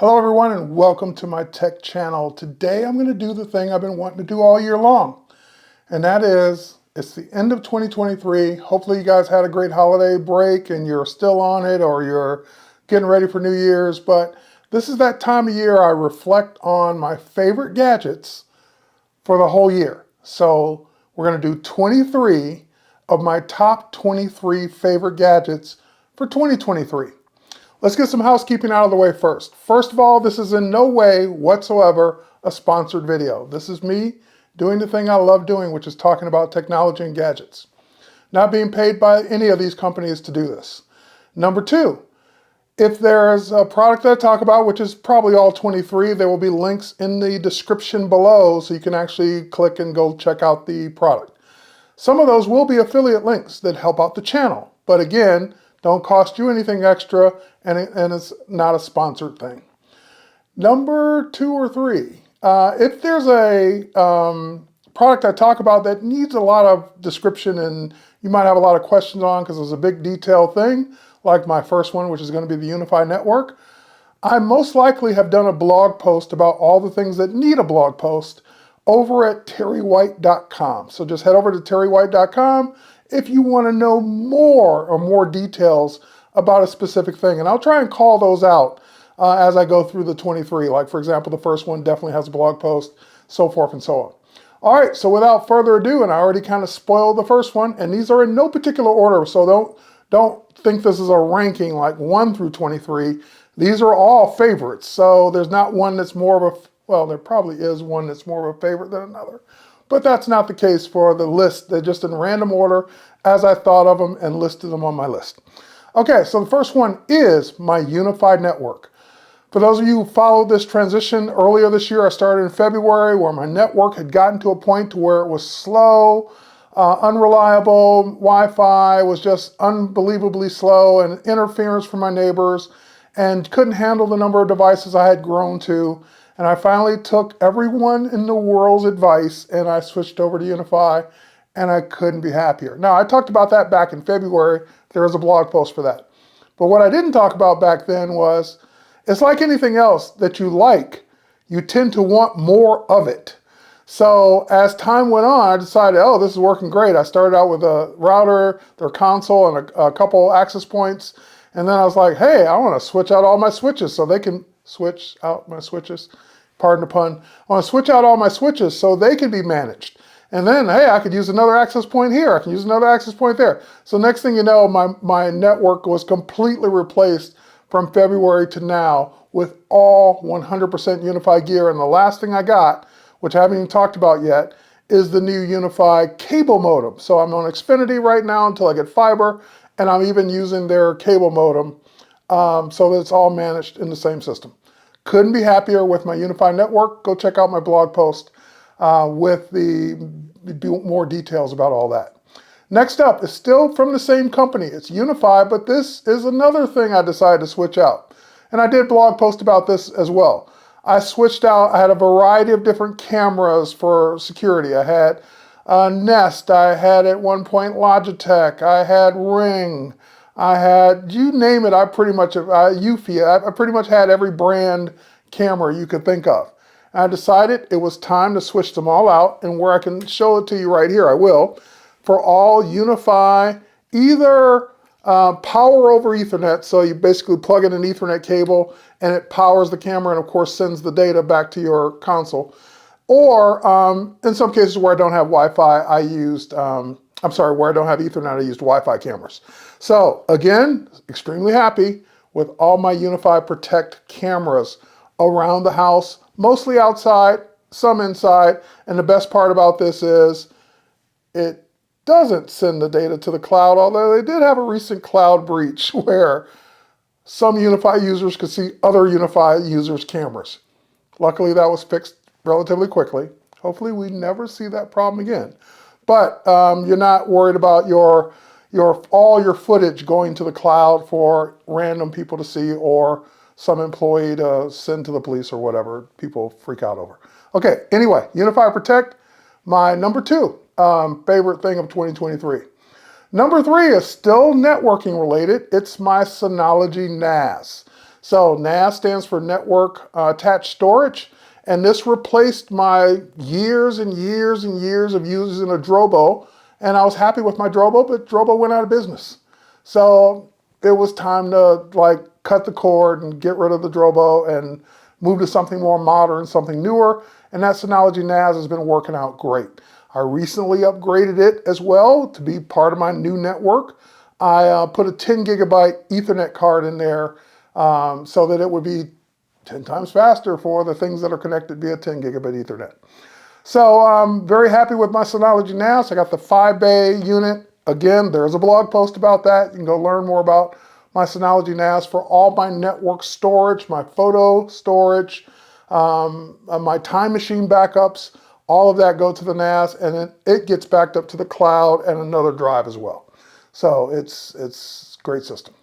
Hello everyone and welcome to my tech channel. Today I'm going to do the thing I've been wanting to do all year long. And that is, it's the end of 2023. Hopefully you guys had a great holiday break and you're still on it or you're getting ready for New Year's. But this is that time of year I reflect on my favorite gadgets for the whole year. So we're going to do 23 of my top 23 favorite gadgets for 2023. Let's get some housekeeping out of the way first. First of all, this is in no way whatsoever a sponsored video. This is me doing the thing I love doing, which is talking about technology and gadgets. Not being paid by any of these companies to do this. Number two, if there's a product that I talk about, which is probably all 23, there will be links in the description below so you can actually click and go check out the product. Some of those will be affiliate links that help out the channel. But again, don't cost you anything extra, and it's not a sponsored thing. Number 2 or 3, if there's a product I talk about that needs a lot of description and you might have a lot of questions on because it's a big detailed thing, like my first one, which is going to be the UniFi Network, I most likely have done a blog post about all the things that need a blog post over at terrywhite.com. So just head over to terrywhite.com if you want to know more details about a specific thing. And I'll try and call those out as I go through the 23. Like, for example, the first one definitely has a blog post, so forth and so on. All right, so without further ado, and I already kind of spoiled the first one, and these are in no particular order, so don't think this is a ranking like 1 through 23. These are all favorites, so there's not one that's more of a, well, there probably is one that's more of a favorite than another. But that's not the case for the list. They're just in random order as I thought of them and listed them on my list. Okay, so the first one is my UniFi Network. For those of you who followed this transition earlier this year, I started in February where my network had gotten to a point to where it was slow, unreliable, Wi-Fi was just unbelievably slow and interference from my neighbors and couldn't handle the number of devices I had grown to. And I finally took everyone in the world's advice and I switched over to UniFi and I couldn't be happier. Now, I talked about that back in February. There was a blog post for that. But what I didn't talk about back then was, it's like anything else that you like, you tend to want more of it. So as time went on, I decided, oh, this is working great. I started out with a router, their console, and a couple access points. And then I was like, hey, I want to switch out all my switches so they can switch out my switches. Pardon the pun. I want to switch out all my switches so they can be managed. And then, hey, I could use another access point here. I can use another access point there. So next thing you know, my network was completely replaced from February to now with all 100% UniFi gear. And the last thing I got, which I haven't even talked about yet, is the new UniFi cable modem. So I'm on Xfinity right now until I get fiber, and I'm even using their cable modem so that it's all managed in the same system. Couldn't be happier with my UniFi Network. Go check out my blog post with the more details about all that. Next up is still from the same company. It's UniFi, but this is another thing I decided to switch out. And I did blog post about this as well. I switched out, I had a variety of different cameras for security. I had Nest, I had at one point Logitech, I had Ring, I had, you name it, I pretty much, UniFi, I pretty much had every brand camera you could think of. And I decided it was time to switch them all out, and where I can show it to you right here, I will, for all UniFi, either power over Ethernet, so you basically plug in an Ethernet cable and it powers the camera and of course sends the data back to your console. Or in some cases where I don't have Wi-Fi, I used, where I don't have Ethernet, I used Wi-Fi cameras. So again, extremely happy with all my UniFi Protect cameras around the house, mostly outside, some inside. And the best part about this is it doesn't send the data to the cloud, although they did have a recent cloud breach where some UniFi users could see other UniFi users' cameras. Luckily, that was fixed relatively quickly. Hopefully, we never see that problem again. But you're not worried about all your footage going to the cloud for random people to see or some employee to send to the police or whatever people freak out over. Okay, anyway, UniFi Protect, my number 2 favorite thing of 2023. Number 3 is still networking related. It's my Synology NAS. So NAS stands for Network Attached Storage, and this replaced my years and years and years of using a Drobo, and I was happy with my Drobo, but Drobo went out of business. So it was time to like cut the cord and get rid of the Drobo and move to something more modern, something newer, and that Synology NAS has been working out great. I recently upgraded it as well to be part of my new network. I put a 10 gigabyte Ethernet card in there so that it would be 10 times faster for the things that are connected via 10 gigabit Ethernet. So I'm very happy with my Synology NAS. I got the 5-bay unit. Again, there's a blog post about that. You can go learn more about my Synology NAS for all my network storage, my photo storage, my time machine backups. All of that go to the NAS, and then it gets backed up to the cloud and another drive as well. So it's a great system.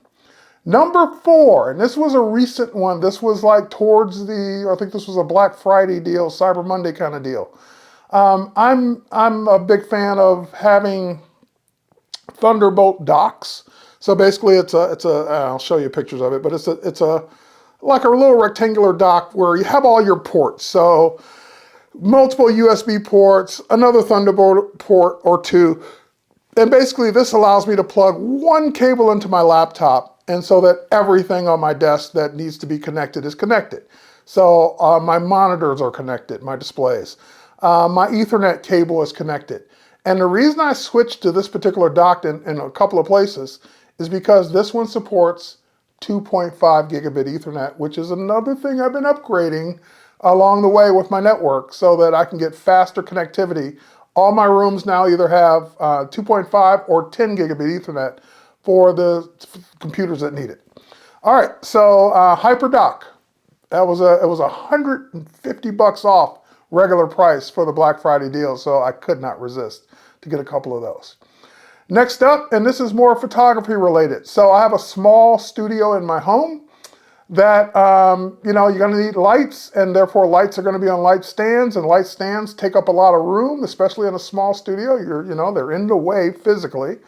Number 4, and this was a recent one. This was like towards I think this was a Black Friday deal, Cyber Monday kind of deal. I'm a big fan of having Thunderbolt docks. So basically I'll show you pictures of it, but it's like a little rectangular dock where you have all your ports. So multiple USB ports, another Thunderbolt port or two. And basically this allows me to plug one cable into my laptop, and so that everything on my desk that needs to be connected is connected. So my monitors are connected, my displays. My Ethernet cable is connected. And the reason I switched to this particular dock in a couple of places is because this one supports 2.5 gigabit Ethernet, which is another thing I've been upgrading along the way with my network so that I can get faster connectivity. All my rooms now either have 2.5 or 10 gigabit Ethernet for the computers that need it. All right, so HyperDock. It was $150 off regular price for the Black Friday deal, so I could not resist to get a couple of those. Next up, and this is more photography related. So I have a small studio in my home that, you're gonna need lights, and therefore lights are gonna be on light stands, and light stands take up a lot of room, especially in a small studio. They're in the way physically.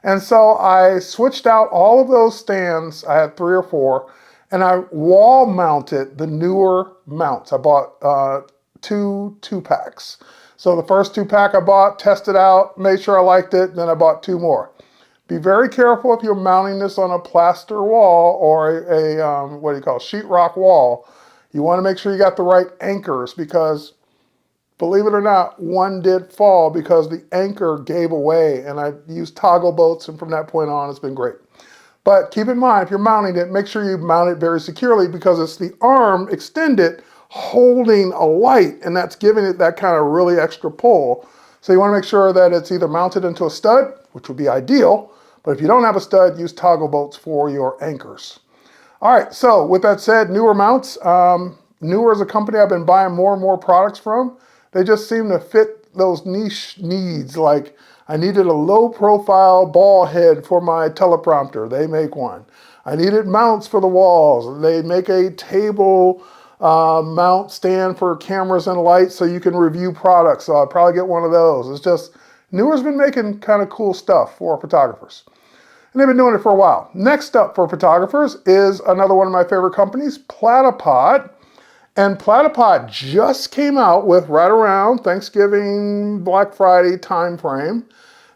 And so I switched out all of those stands. I had 3 or 4, and I wall mounted the Neewer mounts. I bought 2 2-packs. So the first 2-pack I bought, tested out, made sure I liked it, then I bought 2 more. Be very careful if you're mounting this on a plaster wall or a sheetrock wall. You want to make sure you got the right anchors, because believe it or not, one did fall because the anchor gave away, and I used toggle bolts, and from that point on, it's been great. But keep in mind, if you're mounting it, make sure you mount it very securely, because it's the arm extended holding a light, and that's giving it that kind of really extra pull. So you want to make sure that it's either mounted into a stud, which would be ideal, but if you don't have a stud, use toggle bolts for your anchors. All right, so with that said, Neewer mounts. Neewer is a company I've been buying more and more products from. They just seem to fit those niche needs. Like I needed a low profile ball head for my teleprompter. They make one. I needed mounts for the walls. They make a table mount stand for cameras and lights so you can review products. So I'll probably get one of those. It's just, Neewer's been making kind of cool stuff for photographers. And they've been doing it for a while. Next up for photographers is another one of my favorite companies, Platypod. And Platypod just came out with, right around Thanksgiving, Black Friday time frame,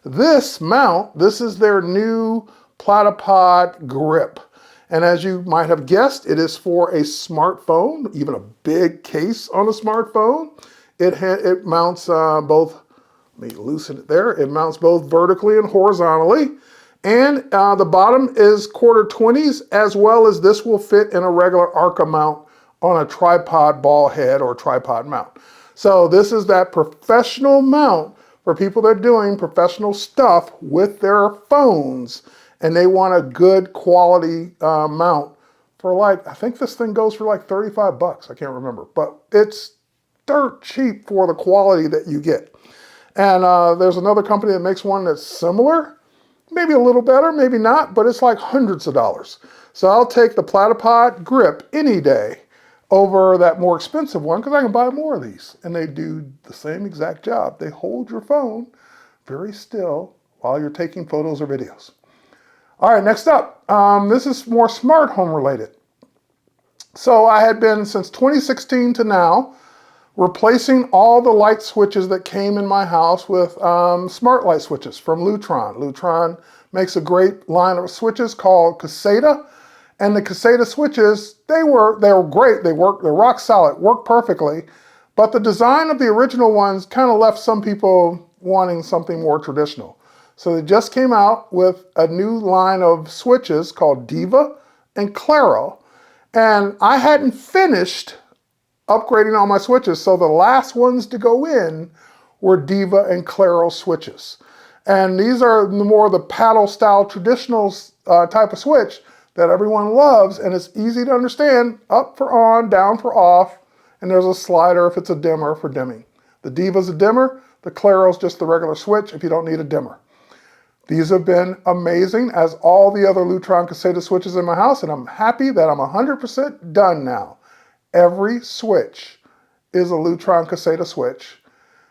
this mount. This is their new Platypod Grip. And as you might have guessed, it is for a smartphone, even a big case on a smartphone. It mounts both, let me loosen it there, it mounts both vertically and horizontally. And the bottom is 1/4-20s, as well as this will fit in a regular Arca mount on a tripod ball head or tripod mount. So this is that professional mount for people that are doing professional stuff with their phones, and they want a good quality mount for like, I think this thing goes for like $35. I can't remember, but it's dirt cheap for the quality that you get. And there's another company that makes one that's similar, maybe a little better, maybe not, but it's like hundreds of dollars. So I'll take the Platypod Grip any day over that more expensive one, because I can buy more of these. And they do the same exact job. They hold your phone very still while you're taking photos or videos. All right, next up, this is more smart home related. So I had been, since 2016 to now, replacing all the light switches that came in my house with smart light switches from Lutron. Lutron makes a great line of switches called Caseta. And the Caseta switches, they were great. They're rock solid, work perfectly. But the design of the original ones kind of left some people wanting something more traditional. So they just came out with a new line of switches called Diva and Claro. And I hadn't finished upgrading all my switches, so the last ones to go in were Diva and Claro switches. And these are more the paddle style traditional type of switch that everyone loves, and it's easy to understand, up for on, down for off, and there's a slider if it's a dimmer for dimming. The Diva's a dimmer, the Claro's just the regular switch if you don't need a dimmer. These have been amazing, as all the other Lutron Caseta switches in my house, and I'm happy that I'm 100% done now. Every switch is a Lutron Caseta switch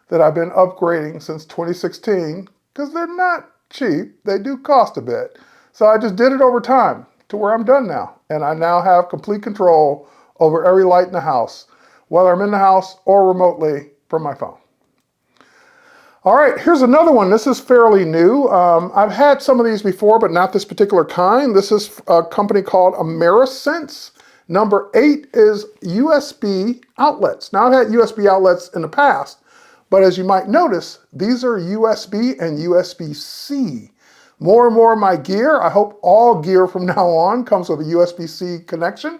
that I've been upgrading since 2016, because they're not cheap. They do cost a bit. So I just did it over time to where I'm done now. And I now have complete control over every light in the house, whether I'm in the house or remotely from my phone. All right, here's another one. This is fairly new. I've had some of these before, but not this particular kind. This is a company called Amerisense. Number 8 is USB outlets. Now, I've had USB outlets in the past, but as you might notice, these are USB and USB-C. More and more of my gear, I hope all gear from now on, comes with a USB-C connection.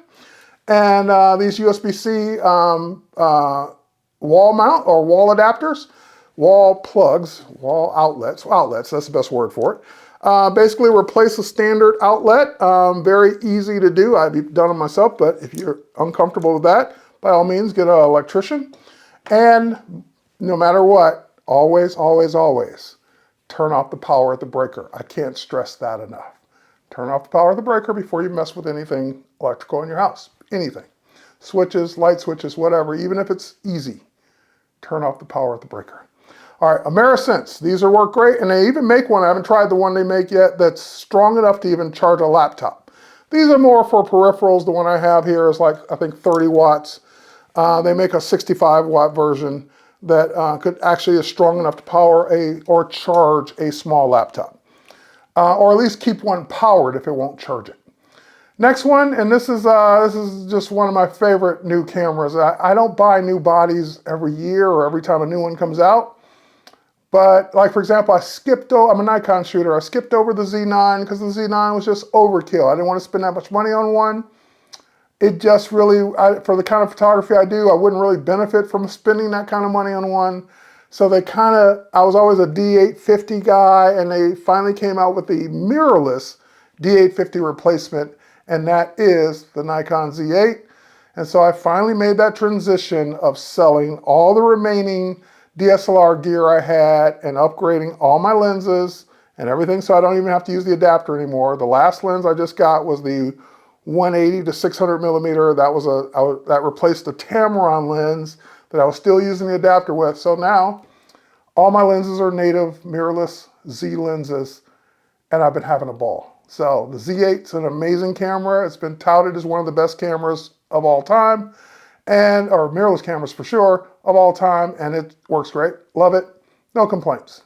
And these USB-C wall mount or wall adapters, wall plugs, wall outlets, that's the best word for it. Basically replace a standard outlet, very easy to do. I've done it myself, but if you're uncomfortable with that, by all means, get an electrician. And no matter what, always, always, always, turn off the power at the breaker. I can't stress that enough. Turn off the power of the breaker before you mess with anything electrical in your house, anything. Switches, light switches, whatever, even if it's easy, turn off the power at the breaker. All right, Amerisense, these work great, and they even make one, I haven't tried the one they make yet, that's strong enough to even charge a laptop. These are more for peripherals. The one I have here is like, I think 30 watts. They make a 65 watt version that could actually is strong enough to power or charge a small laptop. Or at least keep one powered if it won't charge it. Next one, and this is just one of my favorite new cameras. I don't buy new bodies every year or every time a new one comes out. But like, for example, I'm a Nikon shooter. I skipped over the Z9 because the Z9 was just overkill. I didn't want to spend that much money on one. It just really, for the kind of photography I do, I wouldn't really benefit from spending that kind of money on one. So I was always a D850 guy, and they finally came out with the mirrorless D850 replacement, and that is the Nikon Z8. And so I finally made that transition of selling all the remaining DSLR gear I had and upgrading all my lenses and everything, so I don't even have to use the adapter anymore. The last lens I just got was the 180 to 600 millimeter. That replaced the Tamron lens that I was still using the adapter with. So now all my lenses are native mirrorless Z lenses, and I've been having a ball. So the Z8's an amazing camera. It's been touted as one of the best cameras of all time, or mirrorless cameras for sure, of all time, and it works great. Love it. No complaints.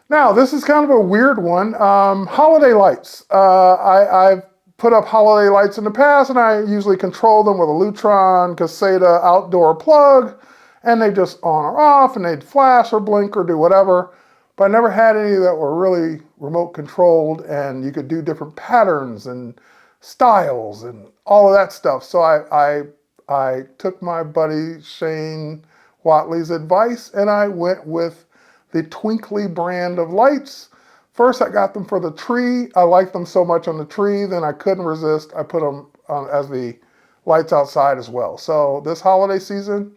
Now, this is kind of a weird one. Holiday lights. I've put up holiday lights in the past, and I usually control them with a Lutron Caseta outdoor plug, and they just on or off, and they'd flash or blink or do whatever. But I never had any that were really remote controlled, and you could do different patterns and styles and all of that stuff. So I took my buddy Shane Watley's advice, and I went with the Twinkly brand of lights. First, I got them for the tree. I liked them so much on the tree, then I couldn't resist. I put them as the lights outside as well. So this holiday season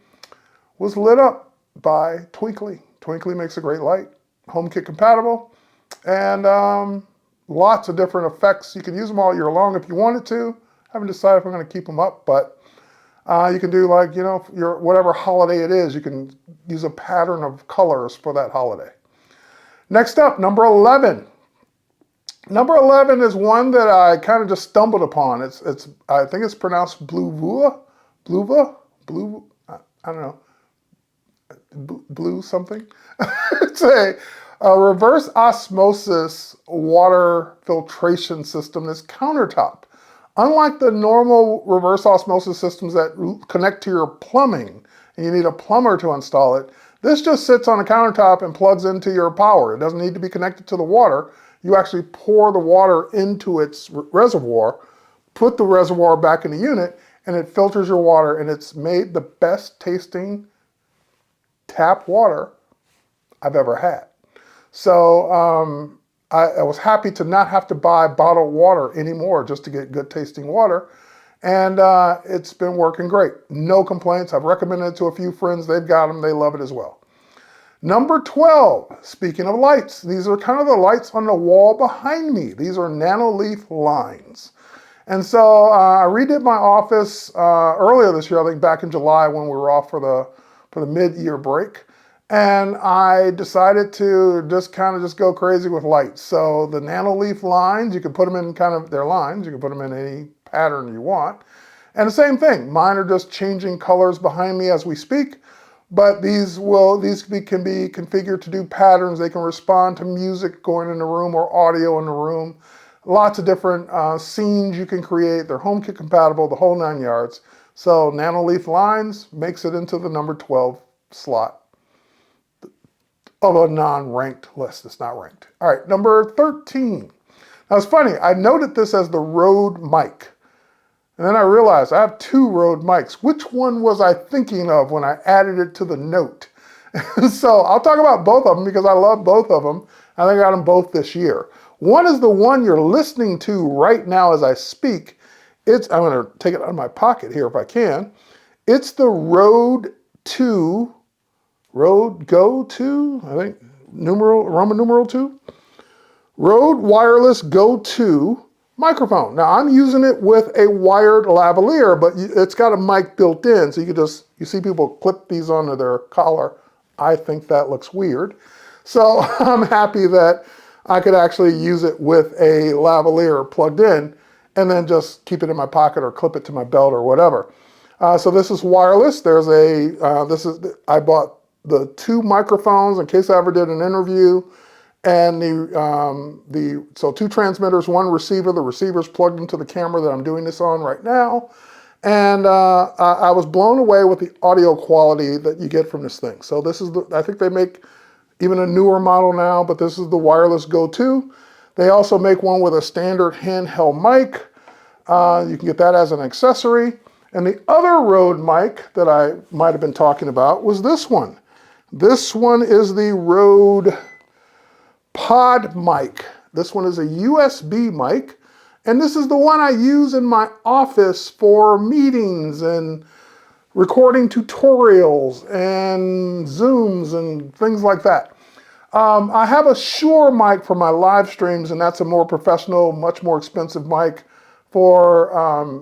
was lit up by Twinkly. Twinkly makes a great light, HomeKit compatible, and lots of different effects. You can use them all year long if you wanted to. I haven't decided if I'm going to keep them up, but you can do, like, your whatever holiday it is, you can use a pattern of colors for that holiday. Next up, number 11. Number 11 is one that I kind of just stumbled upon. I think it's pronounced Bluevua, Blue, I don't know, blue something. It's a reverse osmosis water filtration system that's countertop. Unlike the normal reverse osmosis systems that connect to your plumbing, and you need a plumber to install it, this just sits on a countertop and plugs into your power. It doesn't need to be connected to the water. You actually pour the water into its reservoir, put the reservoir back in the unit, and it filters your water, and it's made the best tasting tap water I've ever had. So I was happy to not have to buy bottled water anymore just to get good tasting water. And it's been working great. No complaints. I've recommended it to a few friends. They've got them. They love it as well. Number 12, speaking of lights, these are kind of the lights on the wall behind me. These are Nanoleaf Lines. And so I redid my office earlier this year, I think back in July when we were off for the mid-year break. And I decided to just go crazy with lights. So the Nanoleaf Lines, you can put them in their lines. You can put them in any pattern you want. And the same thing, mine are just changing colors behind me as we speak. But these can be configured to do patterns. They can respond to music going in the room or audio in the room. Lots of different scenes you can create. They're HomeKit compatible, the whole 9 yards. So Nanoleaf Lines makes it into the number 12 slot of a non-ranked list. It's not ranked. All right, number 13. Now it's funny, I noted this as the Rode mic. And then I realized I have 2 Rode mics. Which one was I thinking of when I added it to the note? So I'll talk about both of them because I love both of them. I think I got them both this year. One is the one you're listening to right now as I speak. I'm going to take it out of my pocket here if I can. It's the Rode Go 2, I think, Roman numeral 2. Rode Wireless Go 2 microphone. Now I'm using it with a wired lavalier, but it's got a mic built in, so you see people clip these onto their collar. I think that looks weird. So I'm happy that I could actually use it with a lavalier plugged in and then just keep it in my pocket or clip it to my belt or whatever. So this is wireless. I bought the 2 microphones in case I ever did an interview. And so 2 transmitters, 1 receiver. The receiver's plugged into the camera that I'm doing this on right now. And I was blown away with the audio quality that you get from this thing. So this is I think they make even a newer model now, but this is the Wireless Go 2. They also make one with a standard handheld mic. You can get that as an accessory. And the other Rode mic that I might have been talking about was this one. This one is the Rode Pod mic. This one is a USB mic, and this is the one I use in my office for meetings and recording tutorials and Zooms and things like that. I have a Shure mic for my live streams, and that's a more professional, much more expensive mic for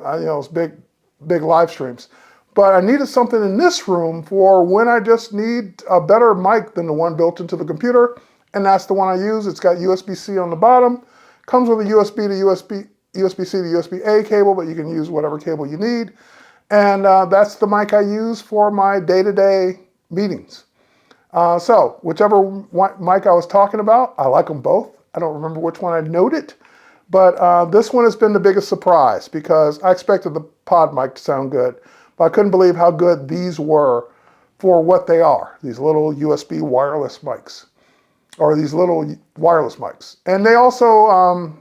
it's big live streams. But I needed something in this room for when I just need a better mic than the one built into the computer. And that's the one I use. It's got USB-C on the bottom. Comes with a USB-C to USB-A cable, but you can use whatever cable you need. And that's the mic I use for my day-to-day meetings. So whichever mic I was talking about, I like them both. I don't remember which one I noted, but this one has been the biggest surprise because I expected the pod mic to sound good, but I couldn't believe how good these were for what they are, these little USB wireless mics. Or these little wireless mics. And they also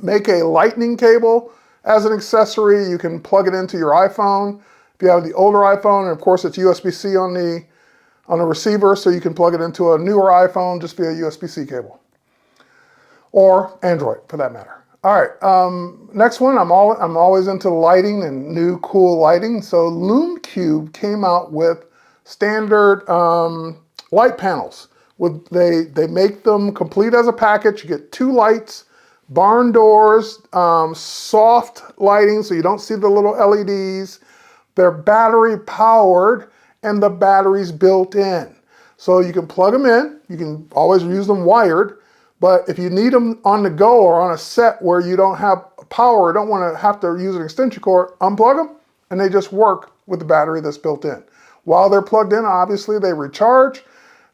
make a lightning cable as an accessory. You can plug it into your iPhone. If you have the older iPhone, and of course it's USB-C on the receiver, so you can plug it into a newer iPhone just via USB-C cable. Or Android, for that matter. All right, next one, I'm always into lighting and new cool lighting. So Lume Cube came out with standard light panels. They make them complete as a package. You get 2 lights, barn doors, soft lighting so you don't see the little LEDs. They're battery powered and the battery's built in. So you can plug them in. You can always use them wired, But if you need them on the go or on a set where you don't have power or don't want to have to use an extension cord, unplug them and they just work with the battery that's built in. While they're plugged in, obviously they recharge.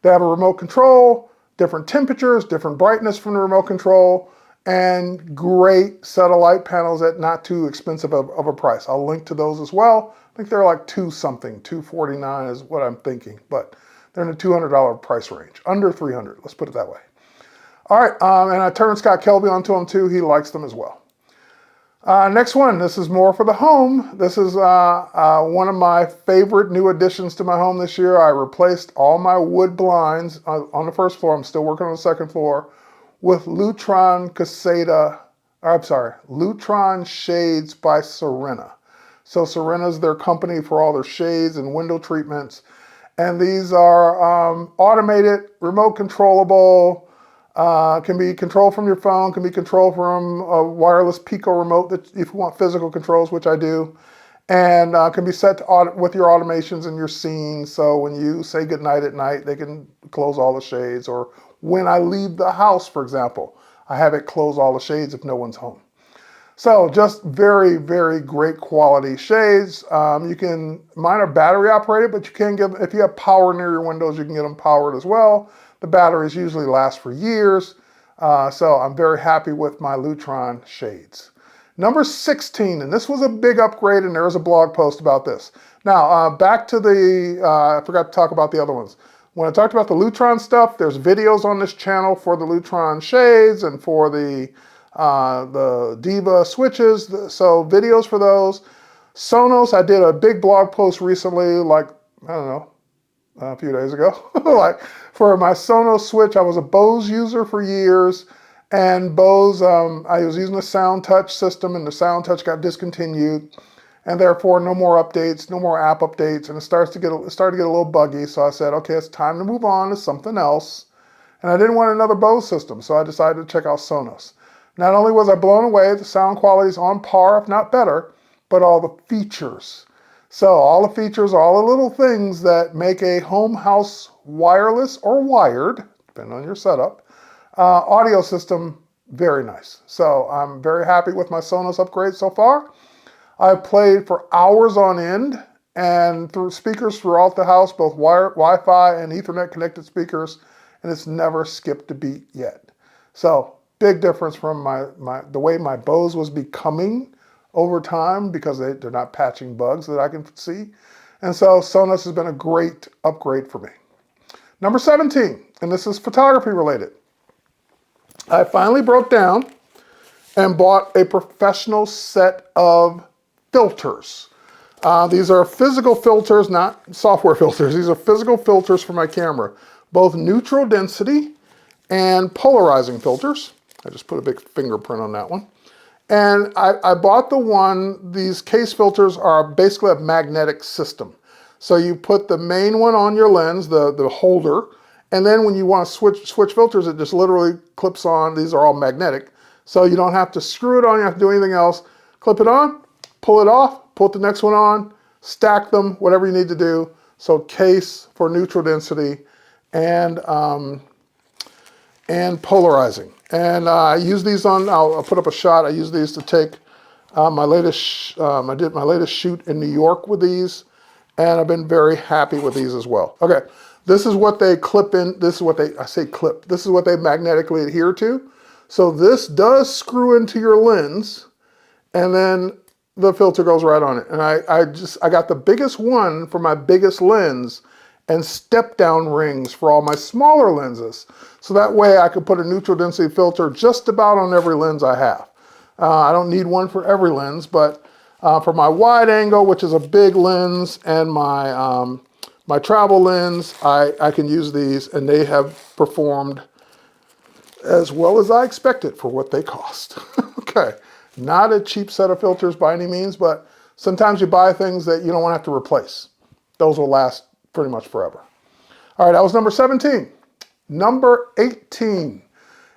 They have a remote control, different temperatures, different brightness from the remote control, and great set of light panels at not too expensive of a price. I'll link to those as well. I think they're like $249 is what I'm thinking, but they're in the $200 price range, under $300, let's put it that way. All right, and I turned Scott Kelby onto them too. He likes them as well. Next one, this is more for the home. This is one of my favorite new additions to my home this year. I replaced all my wood blinds on the first floor. I'm still working on the second floor with Lutron Lutron shades by Serena. So Serena's their company for all their shades and window treatments. And these are automated, remote controllable, can be controlled from your phone, can be controlled from a wireless Pico remote that if you want physical controls, which I do, and can be set to with your automations and your scenes. So when you say goodnight at night, they can close all the shades. Or when I leave the house, for example, I have it close all the shades if no one's home. So just very, very great quality shades. Mine are battery operated, but you can get, if you have power near your windows, you can get them powered as well. The batteries usually last for years. So I'm very happy with my Lutron shades. Number 16, and this was a big upgrade, and there is a blog post about this. Now, back to the, I forgot to talk about the other ones. When I talked about the Lutron stuff, there's videos on this channel for the Lutron shades and for the Diva switches, so videos for those. Sonos, I did a big blog post recently, like, I don't know, a few days ago. Like for my Sonos switch, I was a Bose user for years, and Bose, I was using the SoundTouch system, and the SoundTouch got discontinued, and therefore no more updates, no more app updates, and it started to get a little buggy. So I said, okay, it's time to move on to something else, and I didn't want another Bose system, so I decided to check out Sonos. Not only was I blown away, the sound quality is on par, if not better, but all the features. So all the features, all the little things that make a home house wireless or wired, depending on your setup, audio system very nice. So I'm very happy with my Sonos upgrade so far. I've played for hours on end and through speakers throughout the house, both Wi-Fi and Ethernet connected speakers, and it's never skipped a beat yet. So big difference from the way my Bose was becoming over time because they're not patching bugs that I can see. And so Sonos has been a great upgrade for me. Number 17, and this is photography related. I finally broke down and bought a professional set of filters. These are physical filters, not software filters. These are physical filters for my camera, both neutral density and polarizing filters. I just put a big fingerprint on that one. And I bought these Kase filters are basically a magnetic system. So you put the main one on your lens, the holder, and then when you want to switch filters, it just literally clips on. These are all magnetic. So you don't have to screw it on, you don't have to do anything else. Clip it on, pull it off, put the next one on, stack them, whatever you need to do. So Kase for neutral density and polarizing. And I use these on, I'll put up a shot. I use these to take my latest, I did my latest shoot in New York with these, and I've been very happy with these as well. Okay, this is what they clip in, this is what they, I say clip, this is what they magnetically adhere to. So this does screw into your lens, and then the filter goes right on it. And I got the biggest one for my biggest lens, and step down rings for all my smaller lenses. So that way I could put a neutral density filter just about on every lens I have. I don't need one for every lens, but for my wide angle, which is a big lens, and my, my travel lens, I can use these, and they have performed as well as I expected for what they cost. Okay, not a cheap set of filters by any means, but sometimes you buy things that you don't want to have to replace. Those will last pretty much forever. All right, that was number 17. Number 18.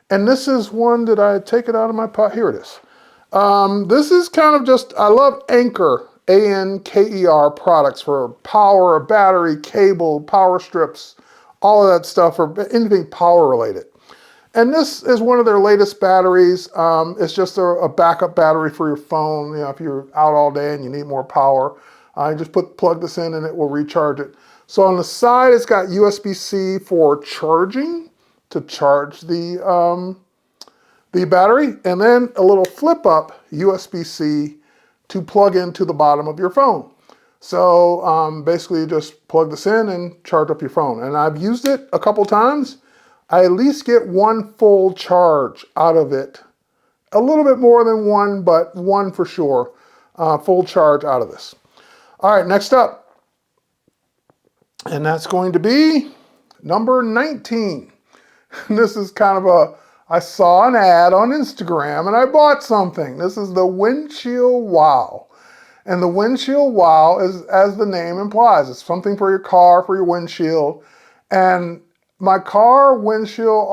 And this is one, did I take it out of my pot? Here it is. This is kind of just, I love Anker, A-N-K-E-R products for power, battery, cable, power strips, all of that stuff, or anything power related. And this is one of their latest batteries. It's just a backup battery for your phone. You know, if you're out all day and you need more power, you just plug this in and it will recharge it. So on the side, it's got USB-C for charging, to charge the battery, and then a little flip up USB-C to plug into the bottom of your phone. So basically you just plug this in and charge up your phone. And I've used it a couple times. I at least get one full charge out of it. A little bit more than one, but one for sure. Full charge out of this. All right, next up. And that's going to be number 19. This is kind of I saw an ad on Instagram and I bought something. This is the Windshield Wow. And the Windshield Wow is, as the name implies, it's something for your car, for your windshield. And my car windshield,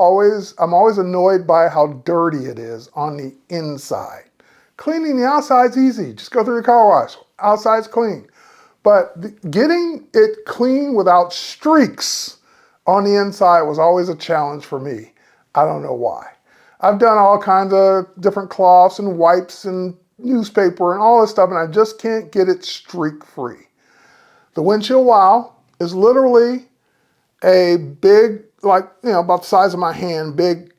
I'm always annoyed by how dirty it is on the inside. Cleaning the outside's easy. Just go through your car wash. Outside's clean. But getting it clean without streaks on the inside was always a challenge for me. I don't know why. I've done all kinds of different cloths and wipes and newspaper and all this stuff, and I just can't get it streak free. The Windshield Wow is literally a big, like, you know, about the size of my hand, big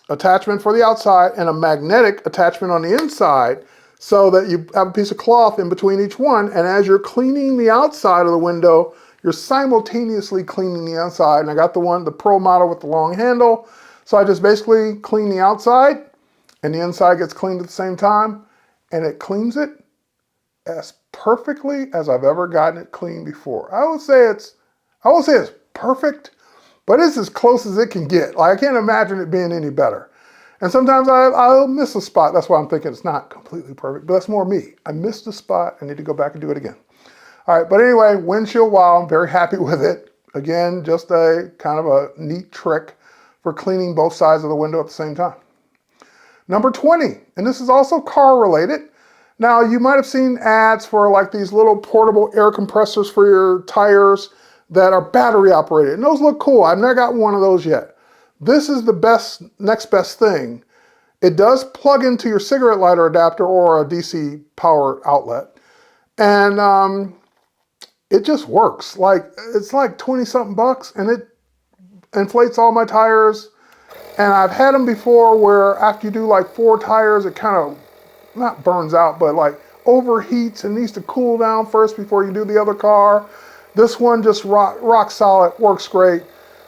attachment for the outside and a magnetic attachment on the inside, so that you have a piece of cloth in between each one, and as you're cleaning the outside of the window, you're simultaneously cleaning the inside. And I got the Pro model with the long handle, so I just basically clean the outside, and the inside gets cleaned at the same time, and it cleans it as perfectly as I've ever gotten it cleaned before. I won't say it's perfect, but it's as close as it can get. Like, I can't imagine it being any better. And sometimes I'll miss a spot. That's why I'm thinking it's not completely perfect, but that's more me. I missed a spot. I need to go back and do it again. All right, but anyway, Windshield Wow, I'm very happy with it. Again, just a kind of a neat trick for cleaning both sides of the window at the same time. Number 20, and this is also car related. Now, you might have seen ads for like these little portable air compressors for your tires that are battery operated, and those look cool. I've never got one of those yet. This is the next best thing. It does plug into your cigarette lighter adapter or a DC power outlet, and it just works. Like, it's like 20-something bucks, and it inflates all my tires. And I've had them before where after you do like 4 tires, it kind of, not burns out, but like overheats and needs to cool down first before you do the other car. This one just rock solid, works great.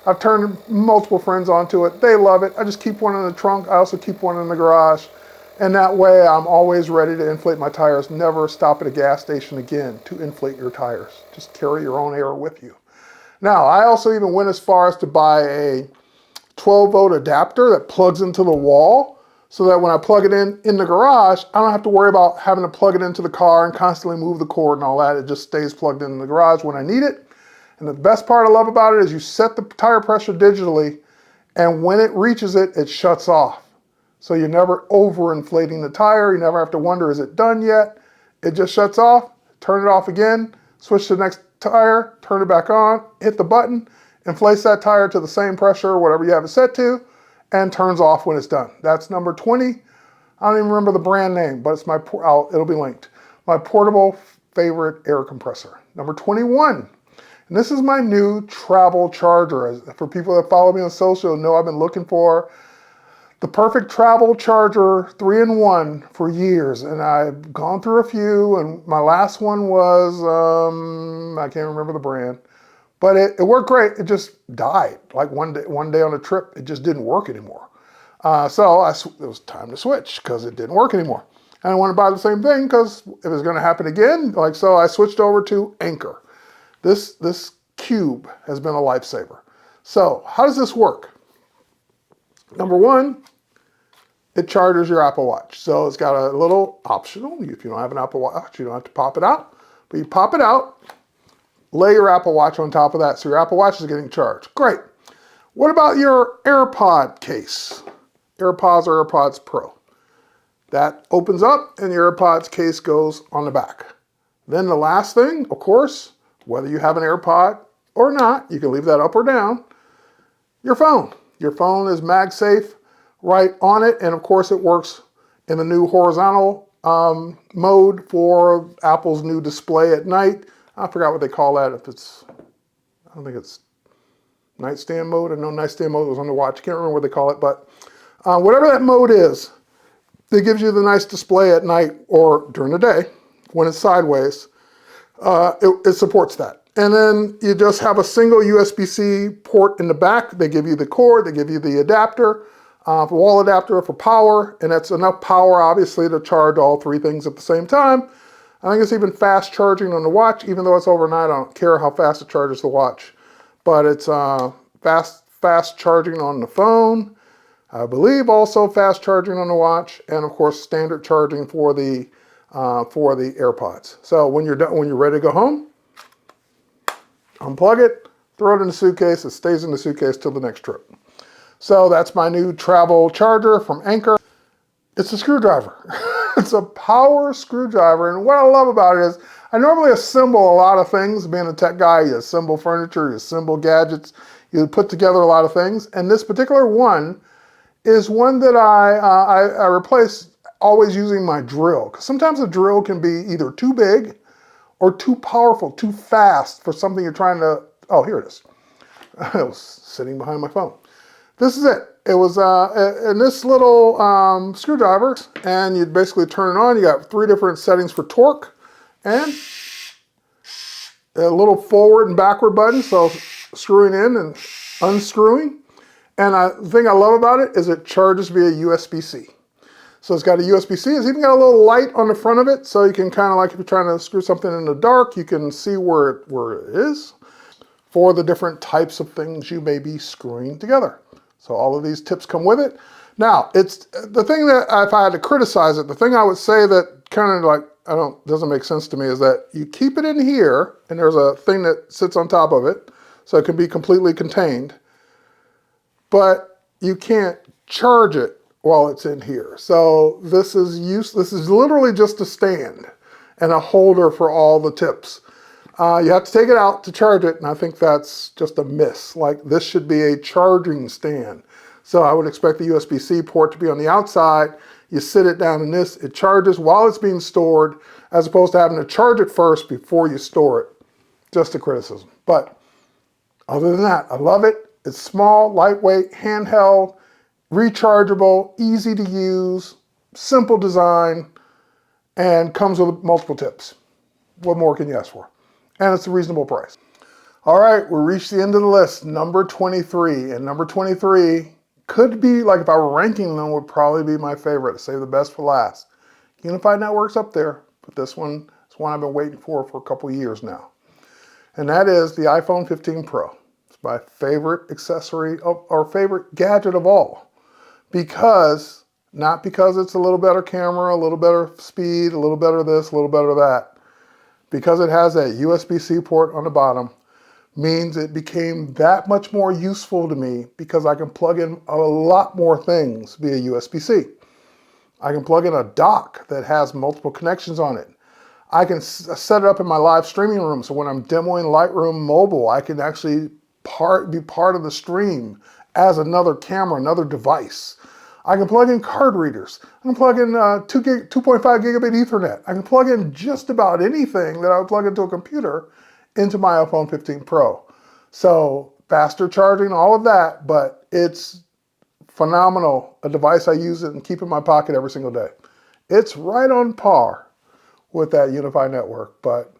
I've turned multiple friends onto it. They love it. I just keep one in the trunk. I also keep one in the garage. And that way I'm always ready to inflate my tires. Never stop at a gas station again to inflate your tires. Just carry your own air with you. Now, I also even went as far as to buy a 12-volt adapter that plugs into the wall, so that when I plug it in the garage, I don't have to worry about having to plug it into the car and constantly move the cord and all that. It just stays plugged in the garage when I need it. And the best part I love about it is you set the tire pressure digitally, and when it reaches it, it shuts off. So you're never overinflating the tire. You never have to wonder, is it done yet? It just shuts off, turn it off again, switch to the next tire, turn it back on, hit the button, inflates that tire to the same pressure, whatever you have it set to, and turns off when it's done. That's number 20. I don't even remember the brand name, but it's it'll be linked. My portable favorite air compressor. Number 21. And this is my new travel charger. For people that follow me on social, know I've been looking for the perfect travel charger 3-in-1 for years. And I've gone through a few, and my last one was, I can't remember the brand. But it worked great. It just died. Like one day on a trip, it just didn't work anymore. So it was time to switch because it didn't work anymore. And I wanted to buy the same thing because if it was going to happen again, so I switched over to Anker. This cube has been a lifesaver. So how does this work? Number 1, it charges your Apple Watch. So it's got a little optional. If you don't have an Apple Watch, you don't have to pop it out. But you pop it out, lay your Apple Watch on top of that, so your Apple Watch is getting charged. Great. What about your AirPod case? AirPods or AirPods Pro. That opens up and your AirPods case goes on the back. Then the last thing, of course, whether you have an AirPod or not, you can leave that up or down, your phone. Your phone is MagSafe right on it, and of course it works in the new horizontal mode for Apple's new display at night. I forgot what they call that. If it's, I don't think it's nightstand mode. I know nightstand mode was on the watch. I can't remember what they call it, but whatever that mode is, it gives you the nice display at night or during the day when it's sideways. It supports that. And then you just have a single USB-C port in the back. They give you the cord, they give you the adapter, wall adapter for power, and that's enough power, obviously, to charge all three things at the same time. I think it's even fast charging on the watch, even though it's overnight. I don't care how fast it charges the watch. But it's fast charging on the phone. I believe also fast charging on the watch, and of course standard charging for the AirPods. So when you're done, when you're ready to go home, unplug it, throw it in the suitcase. It stays in the suitcase till the next trip. So that's my new travel charger from Anker. It's a screwdriver. It's a power screwdriver, and what I love about it is I normally assemble a lot of things. Being a tech guy, you assemble furniture, you assemble gadgets, you put together a lot of things, and this particular one is one that I replace always using my drill. Because sometimes a drill can be either too big or too powerful, too fast for something you're trying to, oh, here it is. It was sitting behind my phone. This is it. It was in this little screwdriver, and you basically turn it on. You got 3 different settings for torque, and a little forward and backward button, so screwing in and unscrewing. And the thing I love about it is it charges via USB-C. So it's got a USB-C. It's even got a little light on the front of it, so you can kind of, like if you're trying to screw something in the dark, you can see where it is for the different types of things you may be screwing together. So all of these tips come with it. Now, it's the thing that, if I had to criticize it, the thing I would say that kind of like, doesn't make sense to me is that you keep it in here, and there's a thing that sits on top of it, so it can be completely contained. But you can't charge it while it's in here. So this is literally just a stand and a holder for all the tips. You have to take it out to charge it, and I think that's just a miss. Like, this should be a charging stand. So I would expect the USB-C port to be on the outside. You sit it down in this, it charges while it's being stored, as opposed to having to charge it first before you store it. Just a criticism. But other than that, I love it. It's small, lightweight, handheld, rechargeable, easy to use, simple design, and comes with multiple tips. What more can you ask for? And it's a reasonable price. All right, we reached the end of the list, number 23. And number 23 could be, like if I were ranking them, would probably be my favorite. Save the best for last. UniFi Network's up there, but this one is one I've been waiting for a couple years now. And that is the iPhone 15 Pro. My favorite accessory or favorite gadget of all, not because it's a little better camera, a little better speed, a little better this, a little better that, because it has that USB-C port on the bottom, means it became that much more useful to me because I can plug in a lot more things via USB-C. I can plug in a dock that has multiple connections on it. I can set it up in my live streaming room, so when I'm demoing Lightroom Mobile, I can actually be part of the stream as another camera, another device. I can plug in card readers. I can plug in 2.5 gigabit Ethernet. I can plug in just about anything that I would plug into a computer into my iPhone 15 Pro. So faster charging, all of that, but it's phenomenal. A device I use it and keep in my pocket every single day. It's right on par with that UniFi Network, but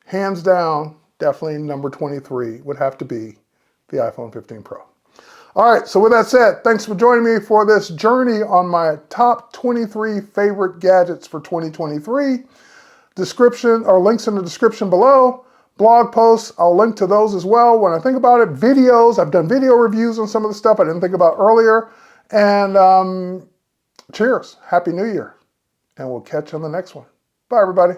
hands down, definitely number 23 would have to be the iPhone 15 Pro. All right, so with that said, thanks for joining me for this journey on my top 23 favorite gadgets for 2023. Description or links in the description below. Blog posts, I'll link to those as well when I think about it. Videos, I've done video reviews on some of the stuff I didn't think about earlier. And cheers, Happy New Year. And we'll catch you on the next one. Bye, everybody.